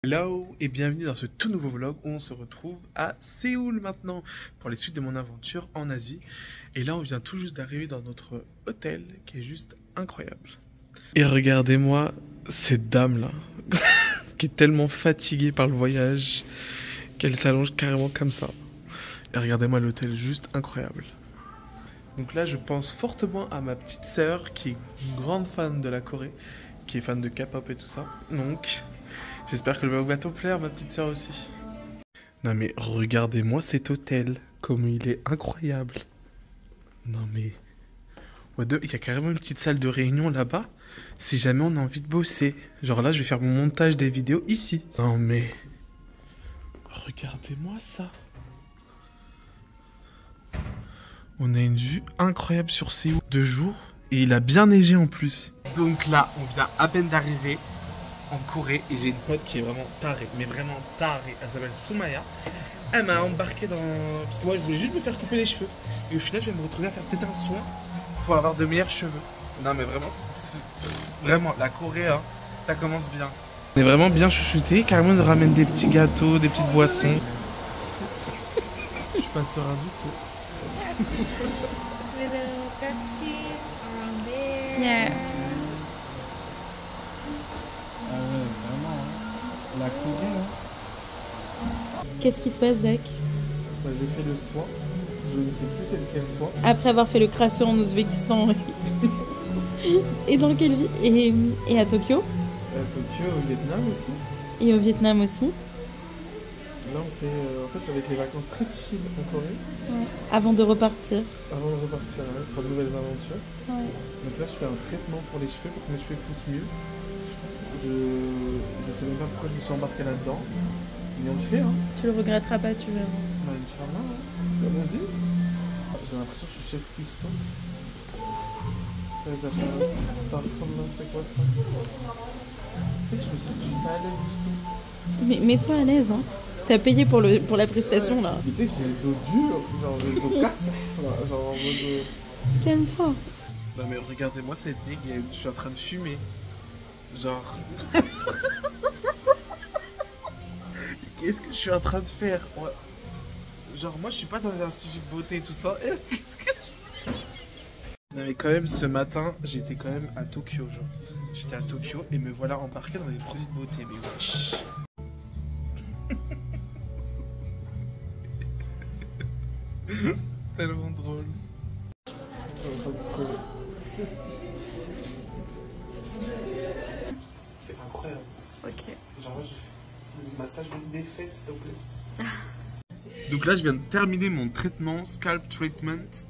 Hello et bienvenue dans ce tout nouveau vlog où on se retrouve à Séoul maintenant pour les suites de mon aventure en Asie. Et là on vient tout juste d'arriver dans notre hôtel qui est juste incroyable. Et regardez-moi cette dame là qui est tellement fatiguée par le voyage qu'elle s'allonge carrément comme ça. Et regardez-moi l'hôtel, juste incroyable. Donc là je pense fortement à ma petite sœur qui est une grande fan de la Corée, qui est fan de K-pop et tout ça. Donc j'espère que le vlog va te plaire, ma petite sœur aussi. Non mais regardez-moi cet hôtel, comme il est incroyable. Non mais... il y a carrément une petite salle de réunion là-bas, si jamais on a envie de bosser. Genre là, je vais faire mon montage des vidéos ici. Non mais... regardez-moi ça. On a une vue incroyable sur Séoul de jour, et il a bien neigé en plus. Donc là, on vient à peine d'arriver en Corée et j'ai une pote qui est vraiment tarée, mais vraiment tarée. Elle s'appelle Soumaya. Elle m'a embarqué dans... parce que moi je voulais juste me faire couper les cheveux. Et au final je vais me retrouver à faire peut-être un soin pour avoir de meilleurs cheveux. Non mais vraiment, vraiment la Corée, hein, ça commence bien. On est vraiment bien chouchouté. Carrément on ramène des petits gâteaux, des petites boissons. Je suis pas serein du tout. Yeah. La Corée, hein. Qu'est-ce qui se passe, Zach? Bah, j'ai fait le soin. Je ne sais plus c'est lequel soin. Après avoir fait le crasseur en Ouzbékistan. Et dans quelle ville? Et à Tokyo? À Tokyo, au Vietnam aussi. Et au Vietnam aussi? Là, on fait. En fait, ça va être les vacances très chill en Corée. Ouais. Avant de repartir. Avant de repartir pour de nouvelles aventures. Ouais. Donc là, je fais un traitement pour les cheveux pour que mes cheveux poussent mieux. Je sais même pas pourquoi je me suis embarqué là-dedans. Mais on le fait, hein. Tu le regretteras pas, tu verras. Bah, Inch'Allah, hein. Comme on dit. J'ai l'impression que je suis chef cuistot. C'est quoi ça? Tu sais que je suis pas à l'aise du tout. Mais mets-toi à l'aise, hein. T'as payé pour la prestation, là. Mais tu sais que j'ai le dos dur, genre j'ai le dos casse. Genre en mode... Calme-toi. Non mais regardez-moi cette dégaine, je suis en train de fumer. Genre... Qu'est-ce que je suis en train de faire? Ouais. Genre moi je suis pas dans les instituts de beauté et tout ça. Qu'est-ce que je... Non mais quand même ce matin j'étais quand même à Tokyo, genre. J'étais à Tokyo et me voilà embarqué dans des produits de beauté, mais wesh. C'est tellement drôle. C'est incroyable. Ok. Genre moi je fais le massage des fesses s'il te plaît. Donc là je viens de terminer mon traitement, scalp treatment.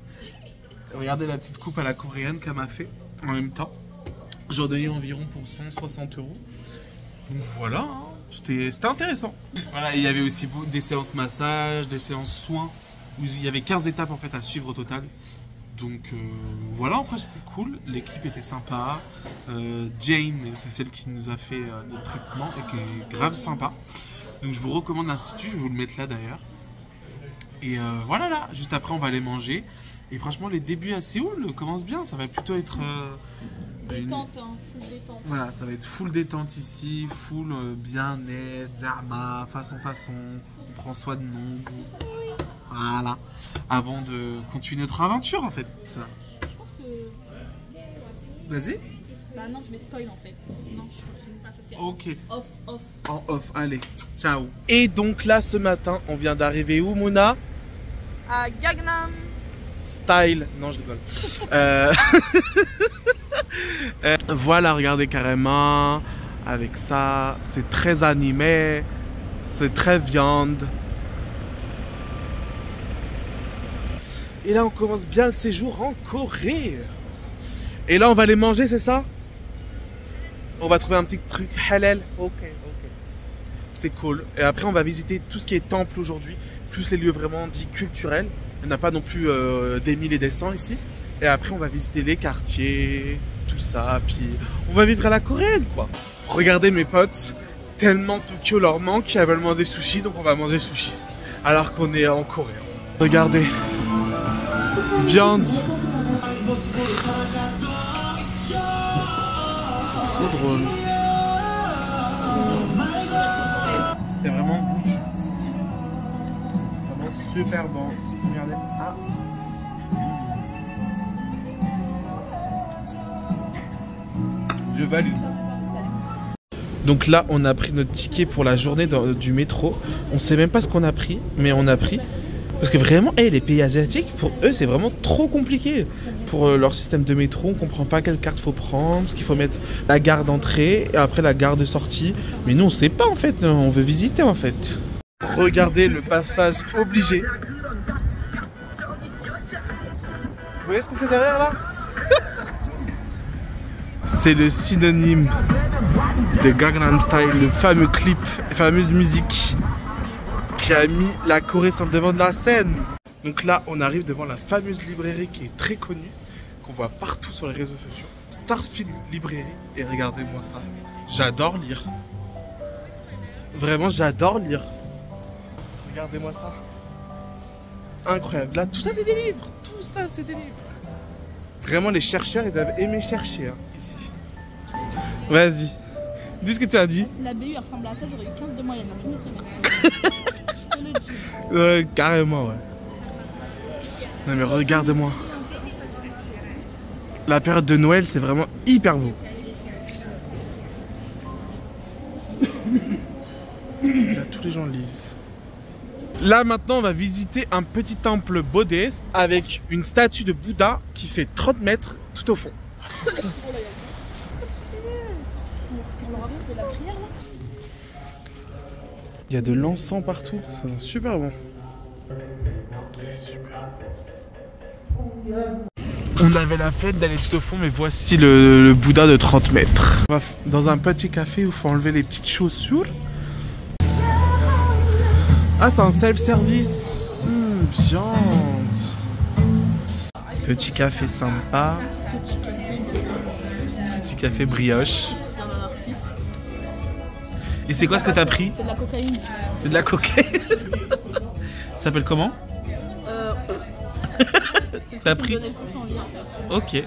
Regardez la petite coupe à la coréenne qu'elle m'a fait en même temps. J'en ai eu environ pour 160 €. Donc voilà, hein. C'était intéressant. Voilà, il y avait aussi des séances massage, des séances soins. Où il y avait 15 étapes en fait à suivre au total. Donc voilà, en fait c'était cool, l'équipe était sympa. Jane, c'est celle qui nous a fait notre traitement et qui est grave sympa. Donc je vous recommande l'institut, je vais vous le mettre là d'ailleurs. Et voilà là, juste après on va aller manger. Et franchement les débuts à Séoul commencent bien, ça va plutôt être... Détente, hein, full détente. Voilà, ça va être full détente ici, full bien-être, zarma, façon, on prend soin de nous. Voilà, avant de continuer notre aventure en fait. Je pense que... Vas-y. Bah non, je vais spoil en fait. Sinon, je ne pas ça faire. Ok. Off. En off, allez, ciao. Et donc là, ce matin, on vient d'arriver où, Mouna? À Gangnam Style. Non, je rigole. Voilà, regardez carrément. Avec ça, c'est très animé. C'est très viande. Et là, on commence bien le séjour en Corée. Et là, on va aller manger, c'est ça? On va trouver un petit truc halal. Ok. C'est cool. Et après, on va visiter tout ce qui est temple aujourd'hui, plus les lieux vraiment dits culturels. Il n'y en a pas non plus des mille et des cents ici. Et après, on va visiter les quartiers, tout ça. Puis, on va vivre à la coréenne, quoi. Regardez mes potes, tellement Tokyo leur manque qu'elles veulent manger sushi, donc on va manger sushi. Alors qu'on est en Corée. Regardez. Viande. C'est trop drôle. Super bon. Regardez. Ah. Je valide. Donc là, on a pris notre ticket pour la journée du métro. On sait même pas ce qu'on a pris, mais on a pris. Parce que vraiment, les pays asiatiques, pour eux, c'est vraiment trop compliqué. Pour leur système de métro, on comprend pas quelle carte faut prendre, parce qu'il faut mettre la gare d'entrée et après la gare de sortie. Mais nous, on sait pas en fait, on veut visiter en fait. Regardez le passage obligé. Vous voyez ce que c'est derrière là? C'est le synonyme de Gangnam Style, le fameux clip, la fameuse musique qui a mis la Corée sur le devant de la scène. Donc là, on arrive devant la fameuse librairie qui est très connue, qu'on voit partout sur les réseaux sociaux. Starfield Librairie. Et regardez-moi ça. J'adore lire. Vraiment, j'adore lire. Regardez-moi ça. Incroyable. Là, tout ça, c'est des livres. Tout ça, c'est des livres. Vraiment, les chercheurs, ils doivent aimer chercher hein, ici. Vas-y. Dis ce que tu as dit. Si la BU ressemble à ça, j'aurais eu 15 de moyenne dans tous mes semestres. Je te le dis. Ouais, carrément, ouais. Non mais regarde-moi. La période de Noël, c'est vraiment hyper beau. Là, tous les gens lisent. Là, maintenant, on va visiter un petit temple bouddhiste avec une statue de Bouddha qui fait 30 mètres tout au fond. Il y a de l'encens partout, ça sent super bon. On avait la flemme d'aller tout au fond, mais voici le Bouddha de 30 mètres. On va dans un petit café où il faut enlever les petites chaussures. Ah, c'est un self-service. Viande. Petit café sympa. Petit café brioche. Et c'est quoi ce que t'as pris? C'est de la cocaïne. C'est de la cocaïne. Ça s'appelle comment? T'as pris? Ok.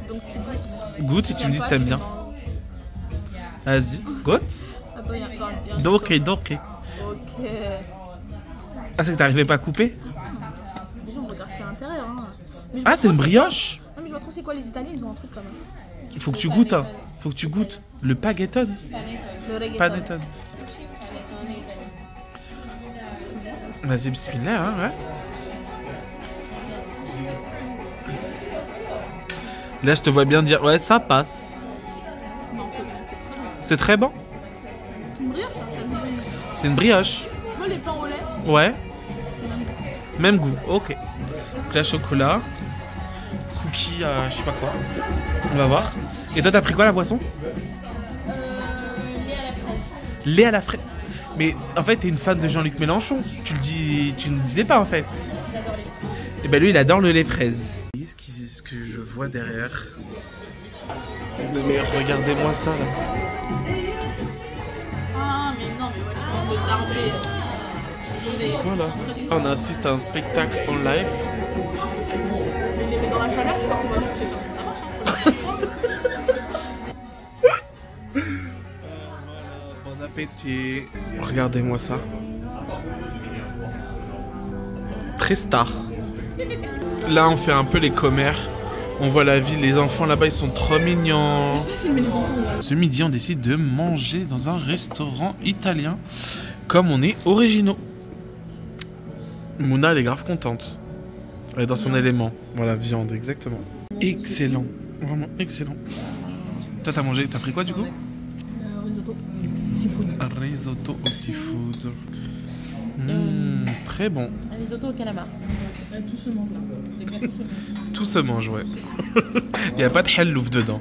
Donc tu goûtes. Goûte et tu me dis si t'aimes bien. Vas-y, goûte. Attends, il y a Donc. Ok. Ah, c'est que t'arrivais pas à couper? Déjà, on regarde ce qu'il y a à l'intérieur. Hein. Ah, c'est une brioche? Non, mais je vois trop c'est quoi les Italiens, ils ont un truc comme ça. Il faut que tu goûtes, hein. Faut que tu goûtes. Le panettone. Le reggaeton. Panettone. Vas-y, bismillah, hein, ouais. Là, je te vois bien dire, ouais, ça passe. Non, C'est très bon. c'est une brioche, ça. C'est une brioche. Tu vois les pains au lait? Ouais. C'est même. Même goût, ok. Donc là, chocolat. Cookie, je sais pas quoi. On va voir. Et toi, t'as pris quoi, la boisson? Lait à la fraise. Lait à la fraise. Mais en fait, t'es une fan de Jean-Luc Mélenchon. Tu ne le disais pas en fait. J'adore les fraises. Et ben lui, il adore le lait fraise. Vous voyez ce que je vois derrière? Mais regardez-moi ça là. Ah, mais non, mais ouais, je suis en mode d'arblé. Voilà. On assiste à un spectacle en live. Il les met dans la chaleur, je crois qu'on va voir que c'est comme ça marche. Bon appétit. Regardez-moi ça. Très star. Là, on fait un peu les commères. On voit la ville, les enfants là-bas, ils sont trop mignons. Filmer les enfants, ouais. Ce midi, on décide de manger dans un restaurant italien, comme on est originaux. Mouna, elle est grave contente. Elle est dans son élément. Voilà, viande, exactement. Excellent. Vraiment excellent. Toi, t'as mangé, t'as pris quoi du coup? Risotto. Seafood. Un risotto au seafood. Très bon. Un risotto au calamar. Tout se mange là. Les gars, tout se mange. Tout se mange, ouais. Il n'y a pas de hallouf dedans.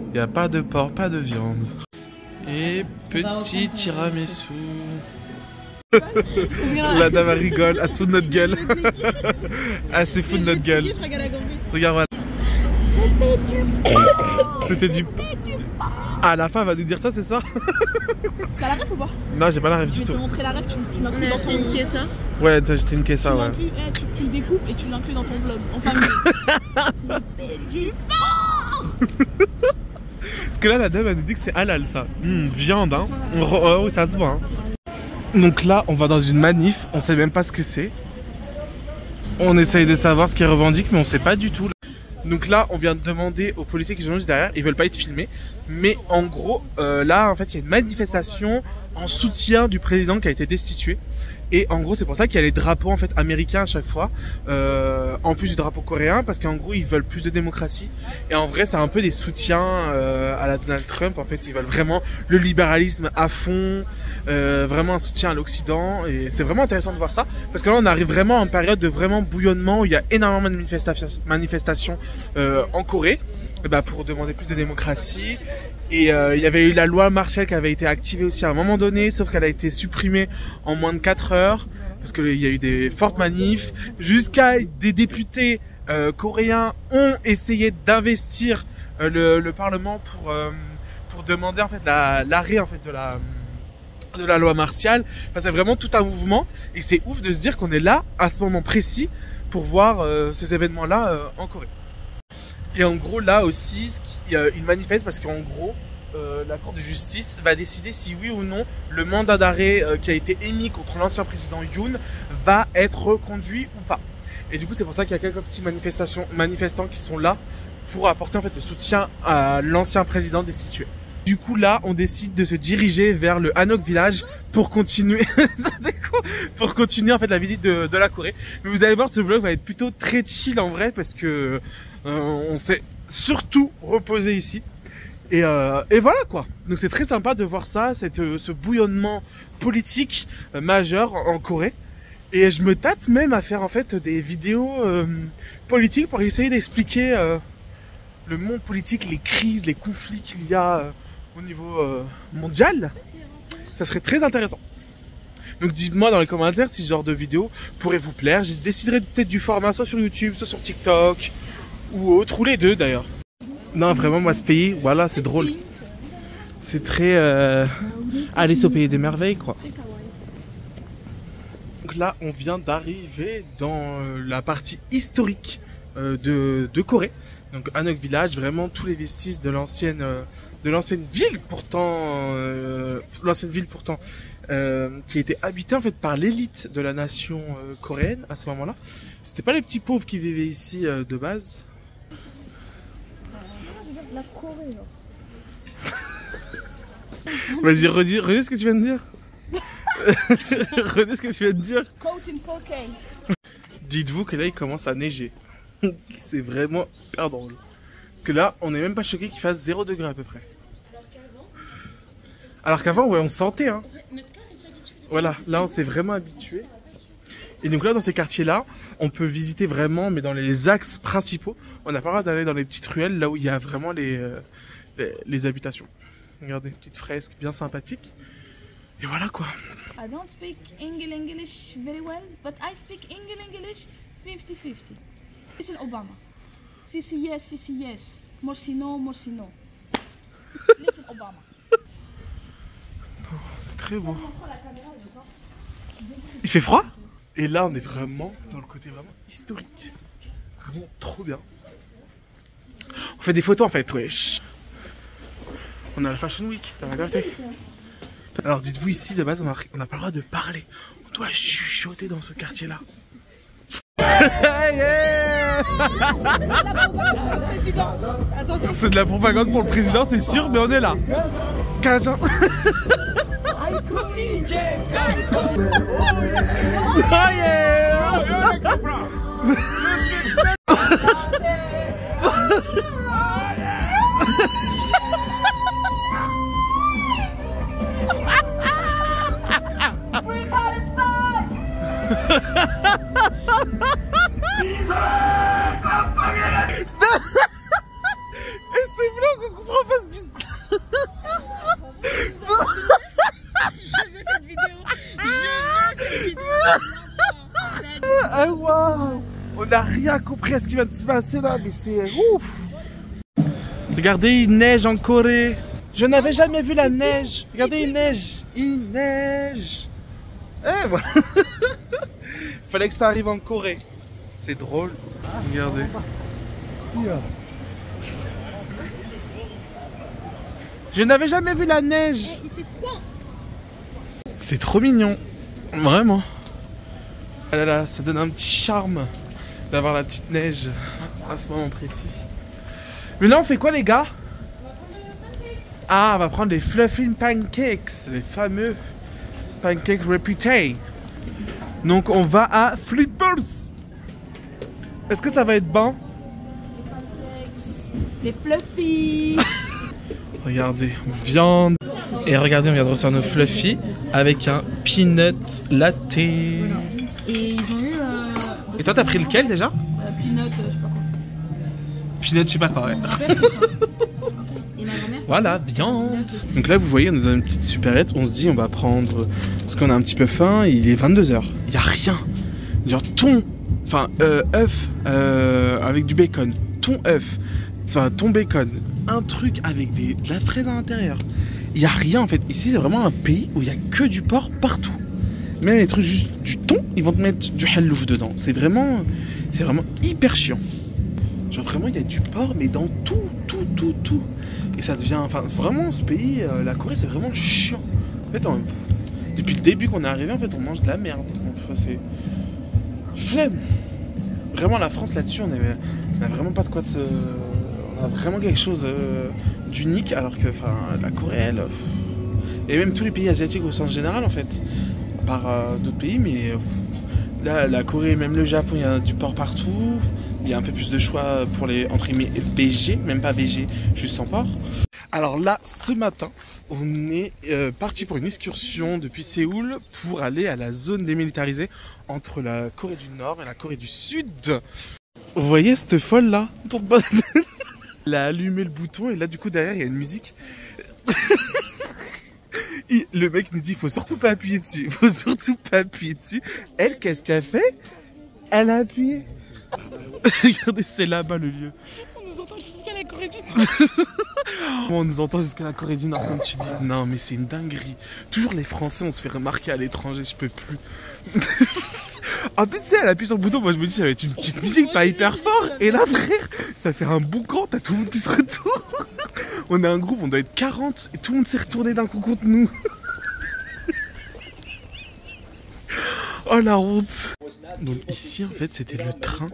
Il n'y a pas de porc, pas de viande. Et petit tiramisu. La dame elle rigole, elle se fout de notre gueule. Elle se fout de notre gueule. Regarde, voilà. C'était du C'était du... Ah, la fin elle va nous dire ça, c'est ça? T'as la ref ou pas? Non, j'ai pas la ref Je du vais te tout. montrer la ref, tu l'inclus dans ton... Qui est ça? Ouais, t'as acheté une caisse, ouais. Tu le découpes et tu l'inclus dans ton vlog, en famille. Du Parce que là, la dame elle nous dit que c'est halal ça. Viande, hein. Oui, ça se voit. Hein. Donc là, on va dans une manif, on sait même pas ce que c'est. On essaye de savoir ce qu'ils revendiquent, mais on sait pas du tout. Donc là, on vient de demander aux policiers qui sont juste derrière, ils veulent pas être filmés. Mais en gros, là, en fait, il y a une manifestation en soutien du président qui a été destitué. Et en gros, c'est pour ça qu'il y a les drapeaux en fait américains à chaque fois, en plus du drapeau coréen, parce qu'en gros, ils veulent plus de démocratie. Et en vrai, c'est un peu des soutiens à la Donald Trump. En fait, ils veulent vraiment le libéralisme à fond, vraiment un soutien à l'Occident. Et c'est vraiment intéressant de voir ça, parce que là, on arrive vraiment en période de vraiment bouillonnement où il y a énormément de manifestations en Corée, pour demander plus de démocratie. Et il y avait eu la loi Marshall qui avait été activée aussi à un moment donné, sauf qu'elle a été supprimée en moins de 4 heures, parce qu'il y a eu des fortes manifs, jusqu'à des députés coréens ont essayé d'investir le Parlement pour demander en fait l'arrêt en fait de la loi Marshall. Enfin, c'est vraiment tout un mouvement, et c'est ouf de se dire qu'on est là à ce moment précis pour voir ces événements-là en Corée. Et en gros, là aussi, ils manifestent parce qu'en gros, la Cour de justice va décider si oui ou non le mandat d'arrêt qui a été émis contre l'ancien président Yoon va être reconduit ou pas. Et du coup, c'est pour ça qu'il y a quelques petits manifestants qui sont là pour apporter en fait le soutien à l'ancien président destitué. Du coup, là, on décide de se diriger vers le Hanok Village pour continuer, pour continuer en fait la visite de la Corée. Mais vous allez voir, ce vlog va être plutôt très chill en vrai, parce que on s'est surtout reposé ici. Et voilà quoi. Donc c'est très sympa de voir ça, ce bouillonnement politique majeur en Corée. Et je me tâte même à faire en fait des vidéos politiques pour essayer d'expliquer le monde politique, les crises, les conflits qu'il y a au niveau mondial. Ça serait très intéressant. Donc dites-moi dans les commentaires si ce genre de vidéo pourrait vous plaire. Je déciderai peut-être du format soit sur YouTube, soit sur TikTok ou autre, ou les deux d'ailleurs. Non, vraiment, moi ce pays, voilà, c'est drôle. C'est très Alice au pays des merveilles quoi. Donc là, on vient d'arriver dans la partie historique de Corée. Donc Hanok Village, vraiment tous les vestiges de l'ancienne ville pourtant, qui était habitée en fait par l'élite de la nation coréenne à ce moment-là. C'était pas les petits pauvres qui vivaient ici de base. La Corée, là. Vas-y, redis ce que tu viens de dire. Redis ce que tu viens de dire. Coat in 4K. Dites-vous que là, il commence à neiger. C'est vraiment hyper drôle. Parce que là, on n'est même pas choqué qu'il fasse 0 degré à peu près. Alors qu'avant, ouais, on sentait. Hein. Notre corps, il s'habitue. Voilà, là, on s'est vraiment habitué. Et donc là, dans ces quartiers-là, on peut visiter vraiment, mais dans les axes principaux. On n'a pas le droit d'aller dans les petites ruelles, là où il y a vraiment les habitations. Regardez, petite fresque bien sympathique. Et voilà quoi. I don't speak English very well, but I speak English 50-50. Listen Obama. Sisi yes. Morsi no. Listen Obama. Oh, c'est très beau. Il fait froid? Et là, on est vraiment dans le côté vraiment historique. Vraiment trop bien. On fait des photos en fait, wesh. On a la Fashion Week, t'as regardé? Alors dites-vous ici, de base, on n'a pas le droit de parler. On doit chuchoter dans ce quartier-là. C'est de la propagande pour le président, c'est sûr, mais on est là. Oh yeah! Et c'est blanc qu'on comprend pas ce qui se passe. Ah waouh! On n'a rien compris à ce qui va se passer là, mais c'est ouf! Regardez, il neige en Corée. Je n'avais jamais vu la neige. Regardez, il neige. Il neige. Eh voilà. Fallait que ça arrive en Corée. C'est drôle. Regardez. Je n'avais jamais vu la neige. Il fait froid. C'est trop mignon. Vraiment. Ah là là, ça donne un petit charme. d'avoir la petite neige à ce moment précis. Mais là on fait quoi les gars? Ah, on va prendre les fluffy pancakes, les fameux pancakes réputés. Donc on va à Flippers. Est-ce que ça va être bon? Les fluffy. Regardez, viande. Et regardez, on vient de recevoir nos fluffy avec un peanut latte. Et ils ont eu... Et toi t'as pris lequel déjà? Peanut, je sais pas quoi. Peanut, je sais pas quoi, ouais. Et ma grand-mère? Voilà, viande. Donc là vous voyez, on est dans une petite supérette. On se dit on va prendre, parce qu'on a un petit peu faim, il est 22 h. Il y a rien. Genre thon, enfin œuf avec du bacon. Thon œuf, enfin thon bacon. Un truc avec de la fraise à l'intérieur. Il n'y a rien en fait. Ici c'est vraiment un pays où il n'y a que du porc partout. Même les trucs juste du thon, ils vont te mettre du hallouf dedans. C'est vraiment hyper chiant. Genre vraiment il y a du porc mais dans tout. Et ça devient, enfin vraiment ce pays, la Corée c'est vraiment chiant. En fait, depuis le début qu'on est arrivé en fait on mange de la merde. Enfin, c'est flemme. Vraiment la France là-dessus on a vraiment pas de quoi de se... On a vraiment quelque chose d'unique alors que la Corée elle... Et même tous les pays asiatiques au sens général en fait. Par d'autres pays mais là la Corée, même le Japon, il y a du porc partout. Il y a un peu plus de choix pour les entre guillemets VG, même pas VG, juste sans porc. Alors là, ce matin, on est parti pour une excursion depuis Séoul pour aller à la zone démilitarisée entre la Corée du Nord et la Corée du Sud. Vous voyez cette folle là? Elle a allumé le bouton et là du coup derrière il y a une musique. Le mec nous dit il faut surtout pas appuyer dessus, il faut surtout pas appuyer dessus. Elle, qu'est-ce qu'elle fait? Elle a appuyé. Regardez, c'est là-bas le lieu. On nous entend jusqu'à la Corée du Nord. On nous entend jusqu'à la Corée du Nord, comme tu dis. Non, mais c'est une dinguerie. Toujours les Français, on se fait remarquer à l'étranger, je peux plus. En plus, elle appuie sur le bouton, moi je me dis ça va être une petite musique pas hyper fort. Et là, frère, ça fait un boucan, t'as tout le monde qui se retourne. On est un groupe, on doit être 40 et tout le monde s'est retourné d'un coup contre nous. Oh la honte. Donc ici en fait c'était le train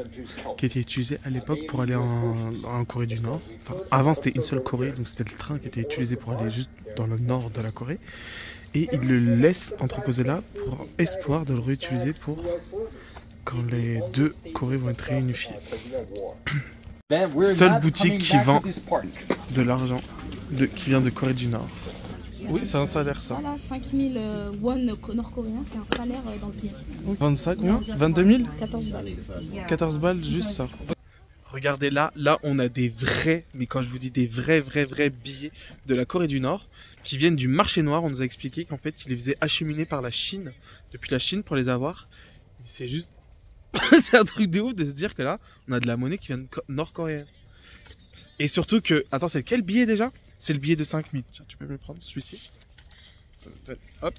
qui était utilisé à l'époque pour aller en Corée du Nord. Enfin avant c'était une seule Corée, donc c'était le train qui était utilisé pour aller juste dans le nord de la Corée. Et ils le laissent entreposer là pour espoir de le réutiliser pour quand les deux Corées vont être réunifiées. Seule boutique qui vend de l'argent qui vient de Corée du Nord. Oui, c'est un salaire ça. Voilà, 5000 won nord-coréens, c'est un salaire dans le pays. 25 combien? 22 000? 14 balles. 14 balles, juste ça. Regardez là, on a des vrais, mais quand je vous dis des vrais billets de la Corée du Nord qui viennent du marché noir. On nous a expliqué qu'en fait, ils les faisaient acheminer par la Chine, depuis la Chine pour les avoir. C'est juste, c'est un truc de ouf de se dire que là, on a de la monnaie qui vient de nord-coréenne. Et surtout que, attends, c'est quel billet déjà? C'est le billet de 5000. Tiens, tu peux me le prendre, celui-ci. Hop.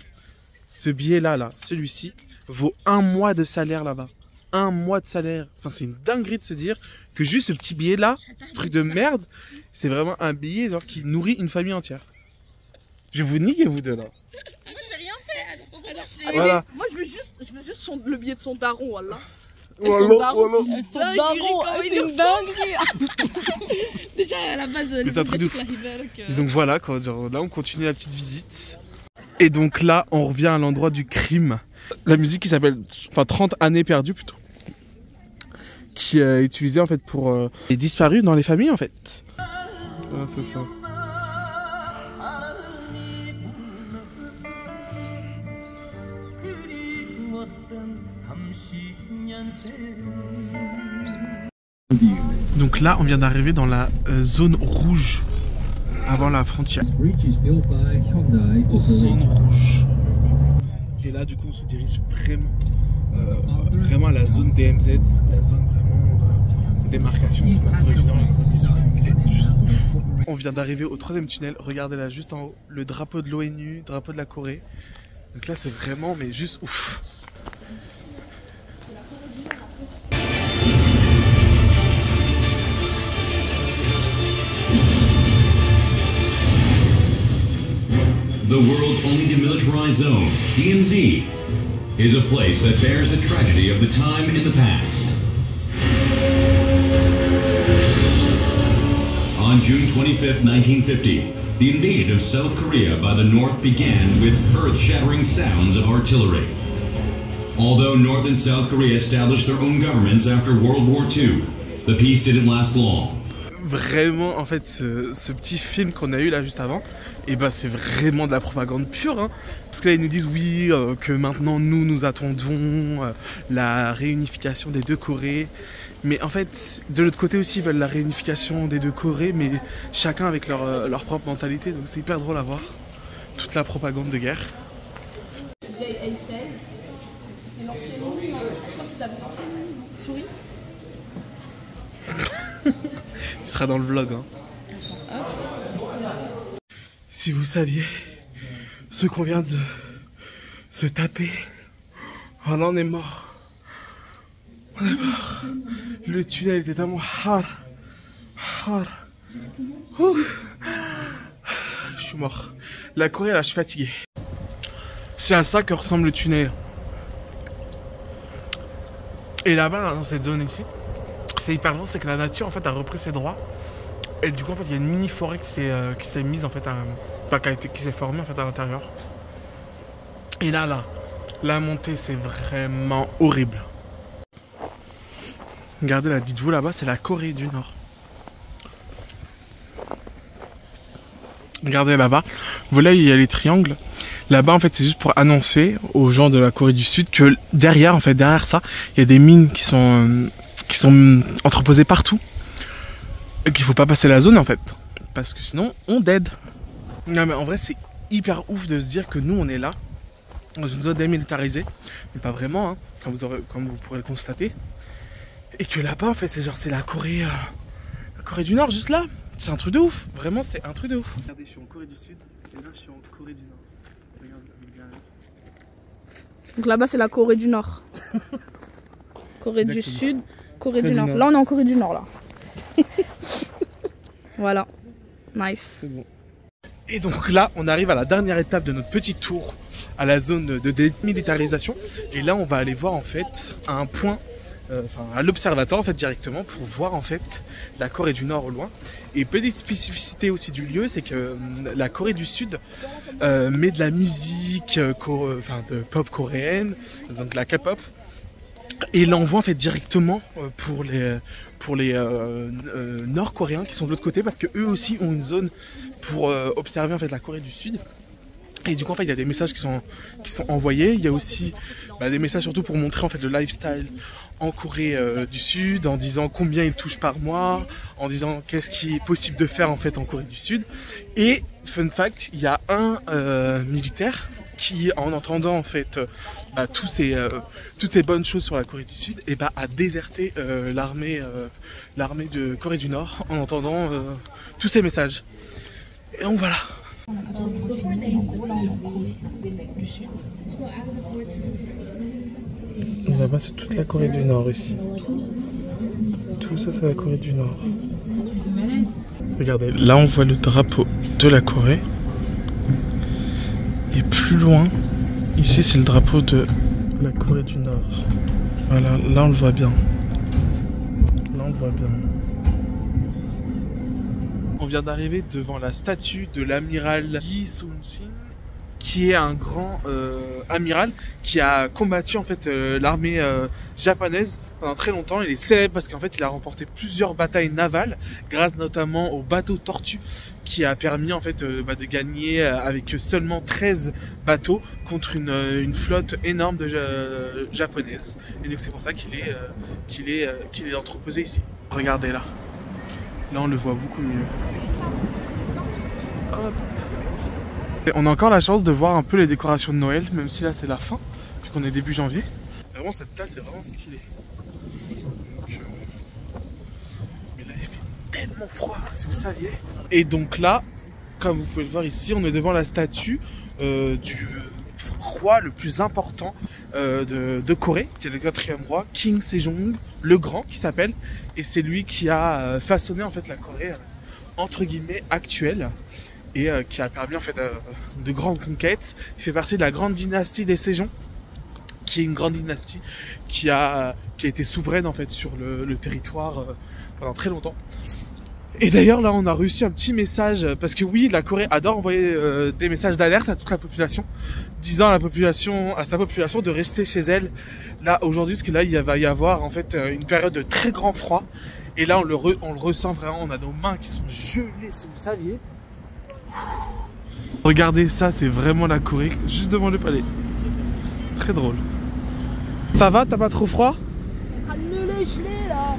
Ce billet-là, celui-ci, vaut un mois de salaire là-bas. Un mois de salaire. Enfin, c'est une dinguerie de se dire que juste ce petit billet-là, ce truc de merde, c'est vraiment un billet genre, qui nourrit une famille entière. Je vais vous nier, vous deux là. Moi, je vais rien faire. Voilà. Moi, je veux juste le billet de son daron, voilà. Voilà. C'est une dinguerie. Déjà à la base, les Asiatiques l'arrivèrent. Et donc voilà, quoi, genre, là on continue la petite visite. Et donc là on revient à l'endroit du crime. La musique qui s'appelle, enfin 30 années perdues plutôt. Qui est utilisée en fait pour les disparus dans les familles en fait. Voilà, c'est ça. Donc là, on vient d'arriver dans la zone rouge, avant la frontière. Zone rouge. Et là, du coup, on se dirige vraiment à la zone DMZ, la zone vraiment de démarcation. C'est juste ouf. On vient d'arriver au 3e tunnel. Regardez là, juste en haut, le drapeau de l'ONU, drapeau de la Corée. Donc là, c'est vraiment, mais juste ouf. The world's only demilitarized zone, DMZ, is a place that bears the tragedy of the time in the past. On June 25, 1950, the invasion of South Korea by the North began with earth-shattering sounds of artillery. Although North and South Korea established their own governments after World War II, the peace didn't last long. Vraiment, en fait, ce petit film qu'on a eu là juste avant, et bah c'est vraiment de la propagande pure, hein. Parce que là ils nous disent oui, que maintenant nous attendons la réunification des deux Corées. Mais en fait, de l'autre côté aussi, ils veulent la réunification des deux Corées, mais chacun avec leur propre mentalité. Donc c'est hyper drôle à voir, toute la propagande de guerre. Jay Aysel, c'était l'ancienne souris. Je crois qu'ils avaient l'ancienne souris. Tu seras dans le vlog, hein. Si vous saviez ce qu'on vient de se taper, oh là on est mort. On est mort. Le tunnel était tellement hard. Je suis mort. La Corée là, je suis fatigué. C'est à ça que ressemble le tunnel. Et là-bas, dans cette zone ici, c'est hyper drôle, c'est que la nature en fait a repris ses droits. Et du coup en fait il y a une mini forêt qui s'est mise en fait qui s'est formée en fait à l'intérieur. Et là, la montée c'est vraiment horrible. Regardez là, dites-vous là-bas c'est la Corée du Nord. Regardez là-bas, vous voyez il y a les triangles. Là-bas en fait c'est juste pour annoncer aux gens de la Corée du Sud que derrière ça, il y a des mines qui sont entreposées partout. Et qu'il faut pas passer la zone en fait. Parce que sinon on dead. Non mais en vrai c'est hyper ouf de se dire que nous on est là, dans une zone démilitarisée. Mais pas vraiment, hein, comme vous pourrez le constater. Et que là-bas en fait c'est la Corée du Nord juste là. C'est un truc de ouf. Vraiment c'est un truc de ouf. Regardez, je suis en Corée du Sud et là je suis en Corée du Nord. Regardez. Donc là-bas c'est la Corée du Nord. Corée du Sud, Corée du Nord. Là on est en Corée du Nord là. Voilà, nice. C'est bon. Et donc là, on arrive à la dernière étape de notre petit tour à la zone de démilitarisation. Et là, on va aller voir en fait à un point, à l'observatoire en fait directement pour voir en fait la Corée du Nord au loin. Et petite spécificité aussi du lieu, c'est que la Corée du Sud met de la musique de pop coréenne, donc de la K-pop. Et l'envoie en fait directement pour les Nord-Coréens qui sont de l'autre côté, parce que eux aussi ont une zone pour observer en fait la Corée du Sud. Et du coup en fait il y a des messages qui sont envoyés. Il y a aussi des messages surtout pour montrer en fait le lifestyle en Corée du Sud, en disant combien ils touchent par mois, en disant qu'est-ce qui est possible de faire en fait en Corée du Sud. Et fun fact, il y a un militaire qui, en entendant en fait toutes ces bonnes choses sur la Corée du Sud, et a déserté l'armée de Corée du Nord en entendant tous ces messages. Et donc voilà. Là-bas c'est toute la Corée du Nord ici. Tout ça c'est la Corée du Nord. Regardez, là on voit le drapeau de la Corée. Et plus loin, ici c'est le drapeau de la Corée du Nord. Voilà, là on le voit bien. Là on le voit bien. On vient d'arriver devant la statue de l'amiral Yi Sun-shin, qui est un grand amiral qui a combattu en fait l'armée japonaise pendant très longtemps. Il est célèbre parce qu'en fait il a remporté plusieurs batailles navales grâce notamment au bateau Tortue, qui a permis en fait de gagner avec seulement 13 bateaux contre une flotte énorme de japonaise. Et donc c'est pour ça qu'il est entreposé ici. Regardez là. Là on le voit beaucoup mieux. Hop. Et on a encore la chance de voir un peu les décorations de Noël, même si là c'est la fin, puisqu'on est début janvier. Vraiment cette place est vraiment stylée. Donc, mais là il fait tellement froid, si vous saviez. Et donc là, comme vous pouvez le voir ici, on est devant la statue du roi le plus important de Corée, qui est le 4e roi, King Sejong le Grand qui s'appelle, et c'est lui qui a façonné en fait la Corée entre guillemets actuelle, et qui a permis en fait de grandes conquêtes. Il fait partie de la grande dynastie des Sejong, qui est une grande dynastie qui a été souveraine en fait sur le territoire pendant très longtemps. Et d'ailleurs là on a reçu un petit message, parce que oui, la Corée adore envoyer des messages d'alerte à toute la population, disant à sa population de rester chez elle. Là aujourd'hui, parce que là il va y avoir en fait une période de très grand froid. Et là on le ressent vraiment, on a nos mains qui sont gelées, si vous saviez. Regardez ça, c'est vraiment la Corée, juste devant le palais. Très drôle. Ça va, t'as pas trop froid? Là.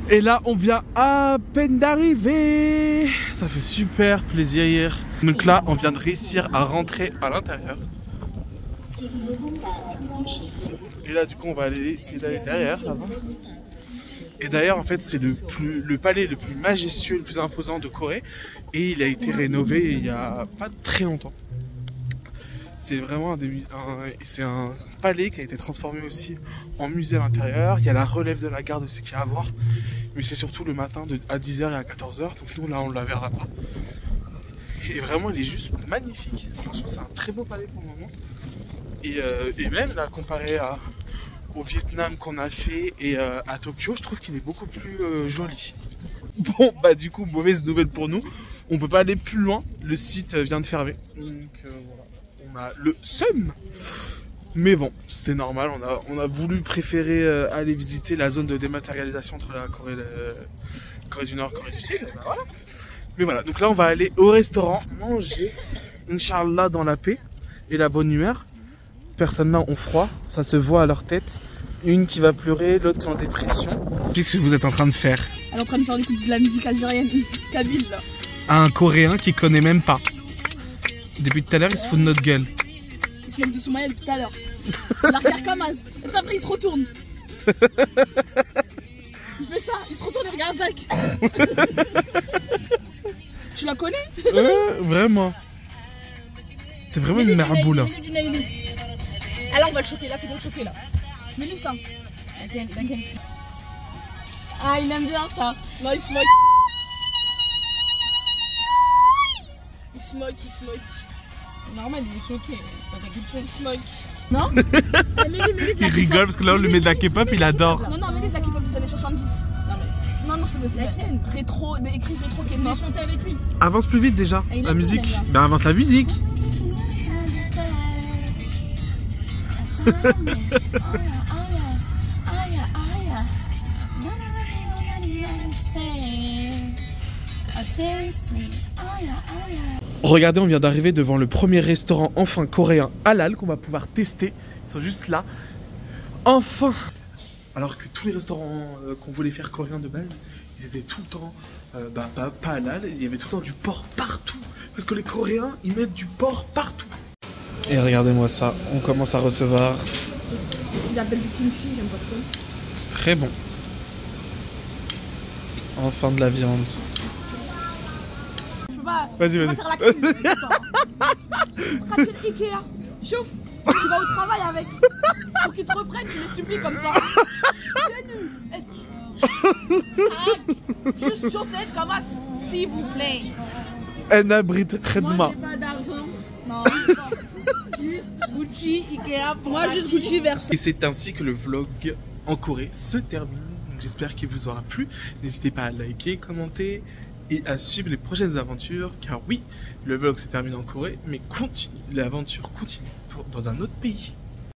Et là, on vient à peine d'arriver. Ça fait super plaisir. Donc là, on vient de réussir à rentrer à l'intérieur. Et là, du coup, on va aller essayer d'aller derrière, là-bas. Et d'ailleurs, en fait, c'est le palais le plus majestueux, le plus imposant de Corée. Et il a été rénové il y a pas très longtemps. C'est vraiment un palais qui a été transformé aussi en musée à l'intérieur. Il y a la relève de la garde aussi qu'il y a à voir. Mais c'est surtout le matin à 10h et à 14h. Donc nous, là, on ne la verra pas. Et vraiment, il est juste magnifique. Franchement, c'est un très beau palais pour le moment. Et même là, comparé au Vietnam qu'on a fait et à Tokyo, je trouve qu'il est beaucoup plus joli. Bon, bah du coup, mauvaise nouvelle pour nous. On peut pas aller plus loin. Le site vient de fermer. Donc voilà. On a le seum. Mais bon, c'était normal. On a voulu préférer aller visiter la zone de dématérialisation entre la Corée du Nord et la Corée du Sud. Et ben voilà. Mais voilà, donc là on va aller au restaurant manger, Inch'Allah, dans la paix et la bonne humeur. Personnes là ont froid, ça se voit à leur tête. Une qui va pleurer, l'autre qui est en dépression. Qu'est-ce que vous êtes en train de faire? Elle est en train de faire de la musique algérienne, kabyle là. Un Coréen qui connaît même pas. Depuis tout à l'heure, il se fout de notre gueule. Il se moque de Soumaïa tout à l'heure. Il la regarde comme as. Et après, il se retourne. Il fait ça, il se retourne et regarde Zach. Tu la connais? Vraiment. T'es vraiment une marbou là. Ah là, on va le choquer, là, c'est pour le choquer là. Mets-lui ça. Ah, il aime bien ça. Non, il se moque. Il se moque. Normal, il est choqué. Ça fait quelque chose. Il se moque. Non? Mets-lui de Il la rigole parce que là on lui met de la K-pop, il adore. Non, mets-lui de la K-pop des années 70. Non, s'il te plaît. Laquelle? Rétro, écrit rétro Je vais K-pop. chanter avec lui. Avance plus vite déjà, il la aime musique. bien, Ben avance la musique. Regardez, on vient d'arriver devant le premier restaurant enfin coréen halal qu'on va pouvoir tester. Ils sont juste là. Enfin! Alors que tous les restaurants qu'on voulait faire coréens de base, ils étaient tout le temps pas halal, il y avait tout le temps du porc partout. Parce que les Coréens, ils mettent du porc partout. Et regardez-moi ça, on commence à recevoir. Il appelle du kimchi, j'aime pas trop. Très bon. Enfin de la viande. Je peux pas. Vas-y, je peux vas-y. pas faire la cuisine. Pratique Ikea. Chauffe. Tu vas au travail avec. Pour qu'ils te reprennent, tu les supplies comme ça. Juste chaussettes comme ça, s'il vous plaît. Un abri de Moi, j'ai pas d'argent. Non, juste Gucci, Ikea. Moi, juste Gucci Versace. Et c'est ainsi que le vlog en Corée se termine. J'espère qu'il vous aura plu. N'hésitez pas à liker, commenter et à suivre les prochaines aventures. Car oui, le vlog se termine en Corée, mais l'aventure continue dans un autre pays.